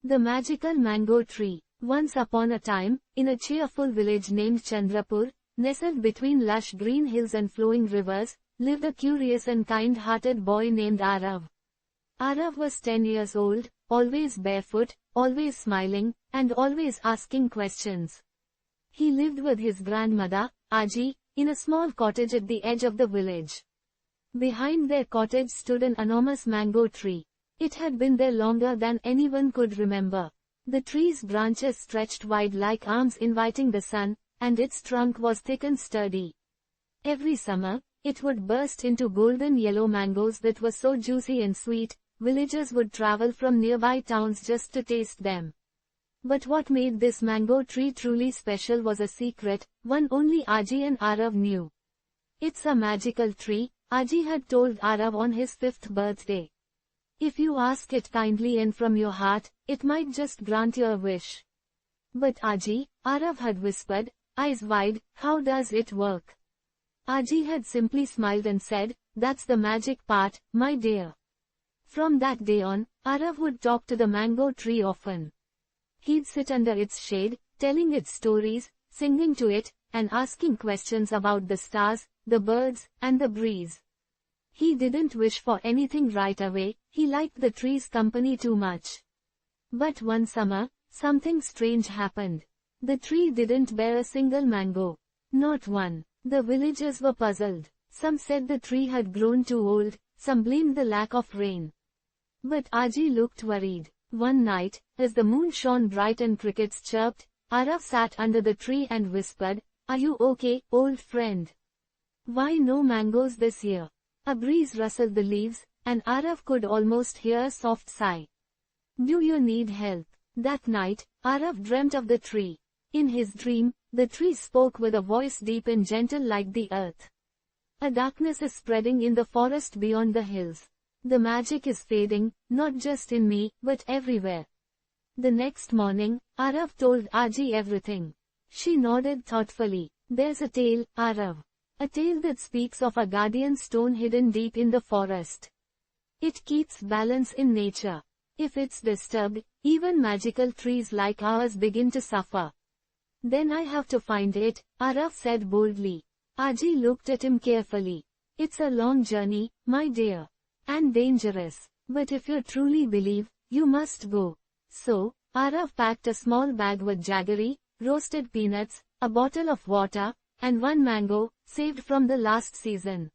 The Magical Mango Tree. Once upon a time, in a cheerful village named Chandrapur, nestled between lush green hills and flowing rivers, lived a curious and kind-hearted boy named Arav. Arav was 10 years old, always barefoot, always smiling, and always asking questions. He lived with his grandmother, Aji, in a small cottage at the edge of the village. Behind their cottage stood an enormous mango tree. It had been there longer than anyone could remember. The tree's branches stretched wide like arms inviting the sun, and its trunk was thick and sturdy. Every summer, it would burst into golden yellow mangoes that were so juicy and sweet, villagers would travel from nearby towns just to taste them. But what made this mango tree truly special was a secret, one only Aji and Arav knew. It's a magical tree, Aji had told Arav on his 5th birthday. If you ask it kindly and from your heart, it might just grant your wish. But Aji, Arav had whispered, eyes wide, how does it work? Aji had simply smiled and said, that's the magic part, my dear. From that day on, Arav would talk to the mango tree often. He'd sit under its shade, telling it stories, singing to it, and asking questions about the stars, the birds, and the breeze. He didn't wish for anything right away, he liked the tree's company too much. But one summer, something strange happened. The tree didn't bear a single mango. Not one. The villagers were puzzled. Some said the tree had grown too old, some blamed the lack of rain. But Aji looked worried. One night, as the moon shone bright and crickets chirped, Arav sat under the tree and whispered, are you okay, old friend? Why no mangoes this year? A breeze rustled the leaves, and Arav could almost hear a soft sigh. Do you need help? That night, Arav dreamt of the tree. In his dream, the tree spoke with a voice deep and gentle like the earth. A darkness is spreading in the forest beyond the hills. The magic is fading, not just in me, but everywhere. The next morning, Arav told Aji everything. She nodded thoughtfully. There's a tale, Arav. A tale that speaks of a guardian stone hidden deep in the forest. It keeps balance in nature. If it's disturbed, even magical trees like ours begin to suffer. Then I have to find it, Arav said boldly. Aji looked at him carefully. It's a long journey, my dear. And dangerous. But if you truly believe, you must go. So, Arav packed a small bag with jaggery, roasted peanuts, a bottle of water, and one mango, saved from the last season.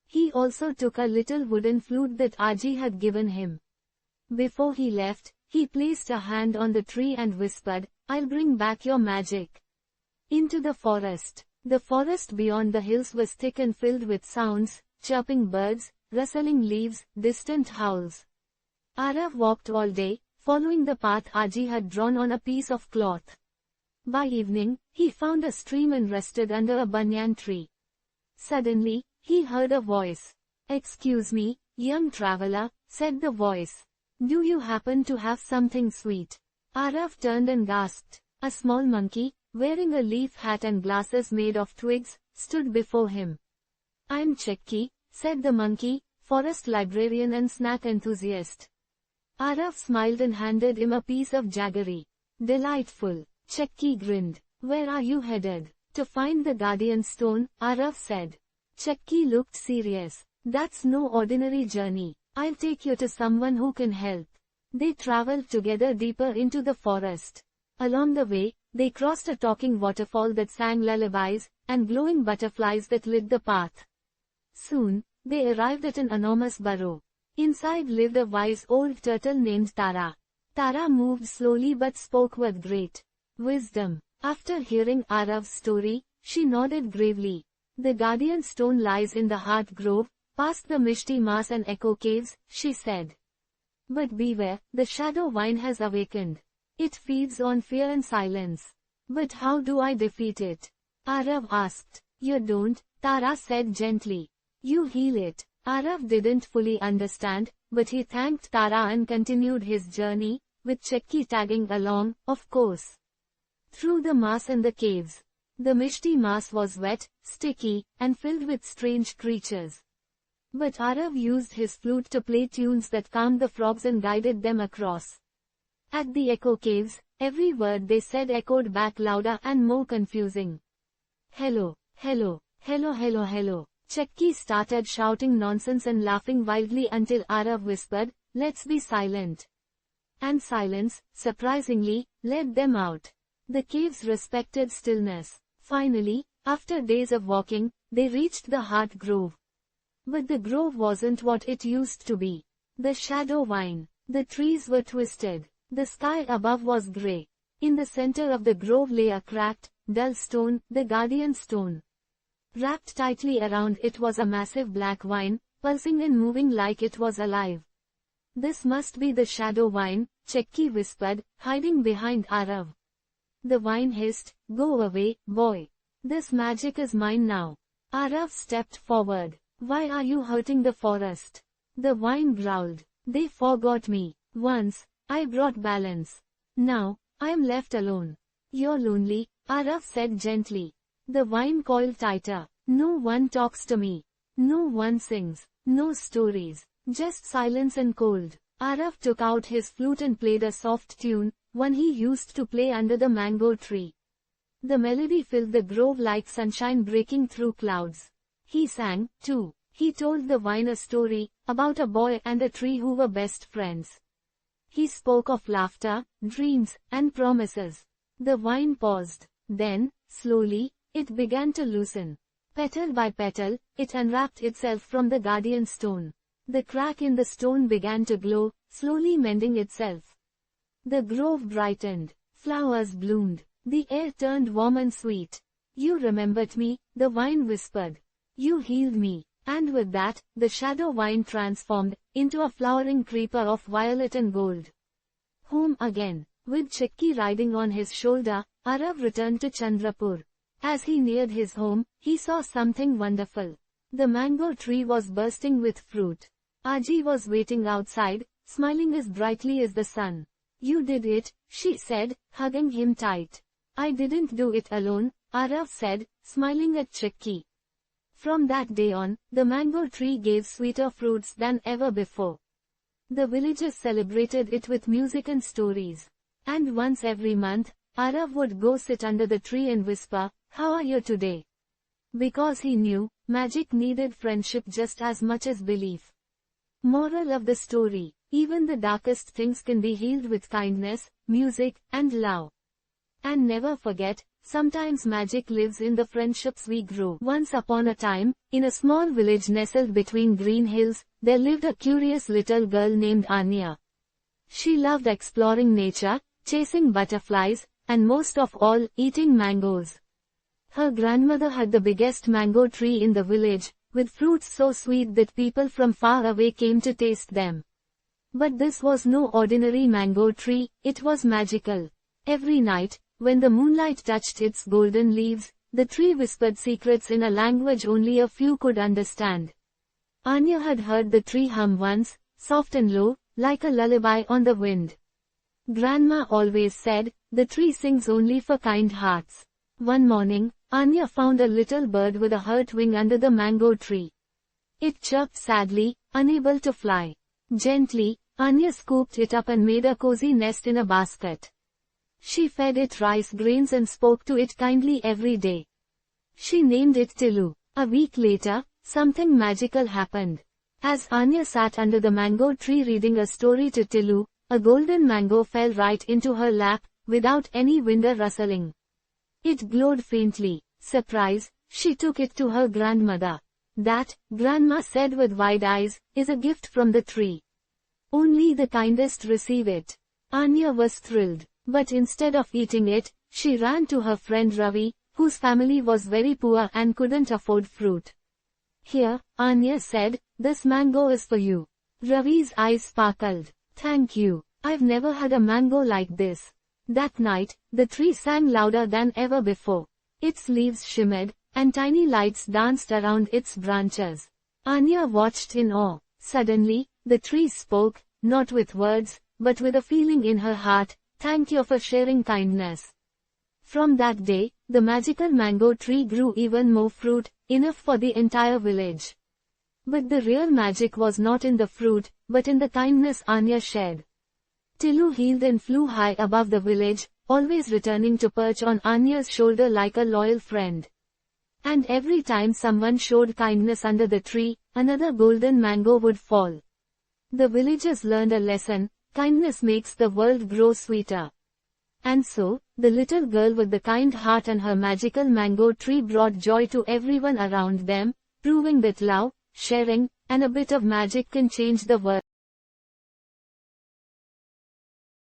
He also took a little wooden flute that Aji had given him. Before he left, he placed a hand on the tree and whispered, I'll bring back your magic. Into the forest. The forest beyond the hills was thick and filled with sounds, chirping birds, rustling leaves, distant howls. Arav walked all day, following the path Aji had drawn on a piece of cloth. By evening, he found a stream and rested under a banyan tree. Suddenly, he heard a voice. Excuse me, young traveler, said the voice. Do you happen to have something sweet? Arav turned and gasped. A small monkey, wearing a leaf hat and glasses made of twigs, stood before him. I'm Chekki, said the monkey, forest librarian and snack enthusiast. Arav smiled and handed him a piece of jaggery. Delightful. Chekki grinned. Where are you headed? To find the guardian stone, Arav said. Chekki looked serious. That's no ordinary journey. I'll take you to someone who can help. They traveled together deeper into the forest. Along the way, they crossed a talking waterfall that sang lullabies, and glowing butterflies that lit the path. Soon, they arrived at an enormous burrow. Inside lived a wise old turtle named Tara. Tara moved slowly but spoke with great wisdom. After hearing Arav's story, she nodded gravely. The guardian stone lies in the heart grove, past the Mishti Mas and Echo caves, she said. But beware, the shadow vine has awakened. It feeds on fear and silence. But how do I defeat it? Arav asked. You don't, Tara said gently. You heal it. Arav didn't fully understand, but he thanked Tara and continued his journey, with Chekki tagging along, of course. Through the Mas and the caves. The Mishti Mas was wet, sticky, and filled with strange creatures. But Arav used his flute to play tunes that calmed the frogs and guided them across. At the echo caves, every word they said echoed back louder and more confusing. Hello, hello, hello, hello, hello. Chakki started shouting nonsense and laughing wildly until Arav whispered, "Let's be silent." And silence, surprisingly, led them out. The caves respected stillness. Finally, after days of walking, they reached the heart grove. But the grove wasn't what it used to be. The shadow vine. The trees were twisted. The sky above was grey. In the center of the grove lay a cracked, dull stone, the guardian stone. Wrapped tightly around it was a massive black vine, pulsing and moving like it was alive. "This must be the shadow vine," Chakki whispered, hiding behind Arav. The vine hissed, "Go away, boy. This magic is mine now." Arav stepped forward. "Why are you hurting the forest?" The vine growled. "They forgot me. Once, I brought balance. Now, I am left alone." "You're lonely," Arav said gently. The vine coiled tighter. "No one talks to me. No one sings. No stories. Just silence and cold." Arav took out his flute and played a soft tune, one he used to play under the mango tree. The melody filled the grove like sunshine breaking through clouds. He sang, too. He told the vine a story, about a boy and a tree who were best friends. He spoke of laughter, dreams, and promises. The vine paused. Then, slowly, it began to loosen. Petal by petal, it unwrapped itself from the guardian stone. The crack in the stone began to glow, slowly mending itself. The grove brightened. Flowers bloomed. The air turned warm and sweet. "You remembered me," the vine whispered. "You healed me." And with that, the shadow vine transformed into a flowering creeper of violet and gold. Home again. With Chakki riding on his shoulder, Arav returned to Chandrapur. As he neared his home, he saw something wonderful. The mango tree was bursting with fruit. Aji was waiting outside, smiling as brightly as the sun. "You did it," she said, hugging him tight. "I didn't do it alone," Arav said, smiling at Chakki. From that day on, the mango tree gave sweeter fruits than ever before. The villagers celebrated it with music and stories. And once every month, Arav would go sit under the tree and whisper, "How are you today?" Because he knew, magic needed friendship just as much as belief. Moral of the story: even the darkest things can be healed with kindness, music, and love. And never forget, sometimes magic lives in the friendships we grow. Once upon a time, in a small village nestled between green hills, there lived a curious little girl named Anya. She loved exploring nature, chasing butterflies, and most of all, eating mangoes. Her grandmother had the biggest mango tree in the village, with fruits so sweet that people from far away came to taste them. But this was no ordinary mango tree, it was magical. Every night, when the moonlight touched its golden leaves, the tree whispered secrets in a language only a few could understand. Anya had heard the tree hum once, soft and low, like a lullaby on the wind. Grandma always said, the tree sings only for kind hearts. One morning, Anya found a little bird with a hurt wing under the mango tree. It chirped sadly, unable to fly. Gently, Anya scooped it up and made a cozy nest in a basket. She fed it rice grains and spoke to it kindly every day. She named it Tilu. A week later, something magical happened. As Anya sat under the mango tree reading a story to Tilu, a golden mango fell right into her lap, without any window rustling. It glowed faintly. Surprised, she took it to her grandmother. "That," Grandma said with wide eyes, "is a gift from the tree. Only the kindest receive it." Anya was thrilled. But instead of eating it, she ran to her friend Ravi, whose family was very poor and couldn't afford fruit. "Here," Anya said, "this mango is for you." Ravi's eyes sparkled. "Thank you. I've never had a mango like this." That night, the tree sang louder than ever before. Its leaves shimmered, and tiny lights danced around its branches. Anya watched in awe. Suddenly, the tree spoke, not with words, but with a feeling in her heart, "Thank you for sharing kindness." From that day, the magical mango tree grew even more fruit, enough for the entire village. But the real magic was not in the fruit, but in the kindness Anya shared. Tilu healed and flew high above the village, always returning to perch on Anya's shoulder like a loyal friend. And every time someone showed kindness under the tree, another golden mango would fall. The villagers learned a lesson: kindness makes the world grow sweeter. And so, the little girl with the kind heart and her magical mango tree brought joy to everyone around them, proving that love, sharing, and a bit of magic can change the world.